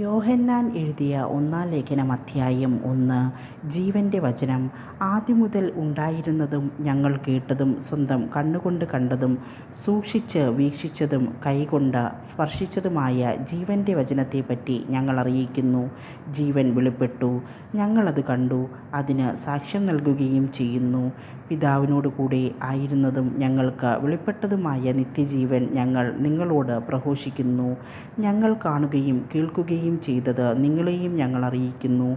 യോഹന്നാൻ എഴുതിയ ഒന്നാം ലേഖനം അധ്യായം 1. ജീവൻ്റെ വചനം. ആദിമുതൽ ഉണ്ടായിരുന്നതും ഞങ്ങൾ കേട്ടതും സ്വന്തം കണ്ണുകൊണ്ട് കണ്ടതും സൂക്ഷിച്ച് വീക്ഷിച്ചതും കൈകൊണ്ട് സ്പർശിച്ചതുമായ ജീവൻ്റെ വചനത്തെപ്പറ്റി ഞങ്ങൾ അറിയിക്കുന്നു. ജീവൻ വെളിപ്പെട്ടു, ഞങ്ങളത് കണ്ടു, അതിന് സാക്ഷ്യം നൽകുകയും ചെയ്യുന്നു. പിതാവിനോട് കൂടെ ആയിരുന്നതും ഞങ്ങൾക്ക് വെളിപ്പെട്ടതുമായ നിത്യജീവൻ ഞങ്ങൾ നിങ്ങളോട് പ്രഘോഷിക്കുന്നു. ഞങ്ങൾ കാണുകയും കേൾക്കുകയും ചെയ്തത് നിങ്ങളെയും ഞങ്ങൾ അറിയിക്കുന്നു.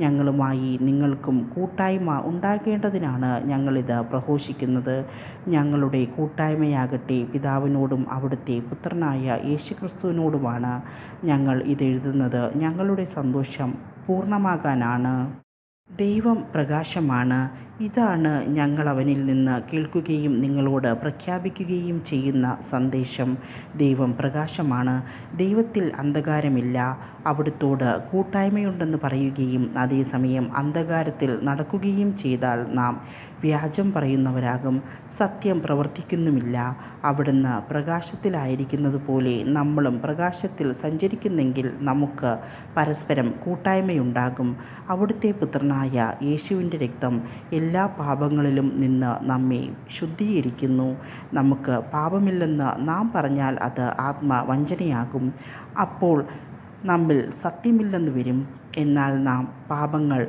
ഞങ്ങളുമായി നിങ്ങൾക്കും കൂട്ടായ്മ ഉണ്ടാകേണ്ടതിനാണ് ഞങ്ങളിത് പ്രഘോഷിക്കുന്നത്. ഞങ്ങളുടെ കൂട്ടായ്മയാകട്ടെ പിതാവിനോടും അവിടുത്തെ പുത്രനായ യേശുക്രിസ്തുവിനോടുമാണ്. ഞങ്ങൾ ഇതെഴുതുന്നത് ഞങ്ങളുടെ സന്തോഷം പൂർണ്ണമാകാനാണ്. ദൈവം പ്രകാശമാണ്. ഇതാണ് ഞങ്ങൾ അവനിൽ നിന്ന് കേൾക്കുകയും നിങ്ങളോട് പ്രഖ്യാപിക്കുകയും ചെയ്യുന്ന സന്ദേശം. ദൈവം പ്രകാശമാണ്, ദൈവത്തിൽ അന്ധകാരമില്ല. അവിടുത്തോട് കൂട്ടായ്മയുണ്ടെന്ന് പറയുകയും അതേസമയം അന്ധകാരത്തിൽ നടക്കുകയും ചെയ്താൽ നാം വ്യാജം പറയുന്നവരാകും, സത്യം പ്രവർത്തിക്കുന്നുമില്ല. അവിടുന്ന് പ്രകാശത്തിലായിരിക്കുന്നത് പോലെ നമ്മളും പ്രകാശത്തിൽ സഞ്ചരിക്കുന്നെങ്കിൽ നമുക്ക് പരസ്പരം കൂട്ടായ്മയുണ്ടാകും. അവിടുത്തെ പുത്രനായ യേശുവിൻ്റെ രക്തം എല്ലാ പാപങ്ങളിലും നിന്ന് നമ്മെ ശുദ്ധീകരിക്കുന്നു. നമുക്ക് പാപമില്ലെന്ന് നാം പറഞ്ഞാൽ അത് ആത്മവഞ്ചനയാകും. അപ്പോൾ നമ്മിൽ സത്യമില്ലെന്ന് വരും. എന്നാൽ നാം പാപങ്ങൾ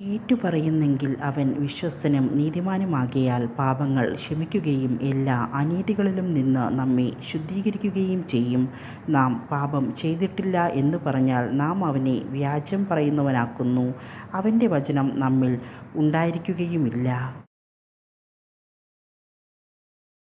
ഏറ്റുപറയുന്നെങ്കിൽ അവൻ വിശ്വസ്തനും നീതിമാനുമാകയാൽ പാപങ്ങൾ ക്ഷമിക്കുകയും എല്ലാ അനീതികളിലും നിന്ന് നമ്മെ ശുദ്ധീകരിക്കുകയും ചെയ്യും. നാം പാപം ചെയ്തിട്ടില്ല എന്ന് പറഞ്ഞാൽ നാം അവനെ വ്യാജം പറയുന്നവനാക്കുന്നു, അവൻ്റെ വചനം നമ്മിൽ ഉണ്ടായിരിക്കുകയുമില്ല.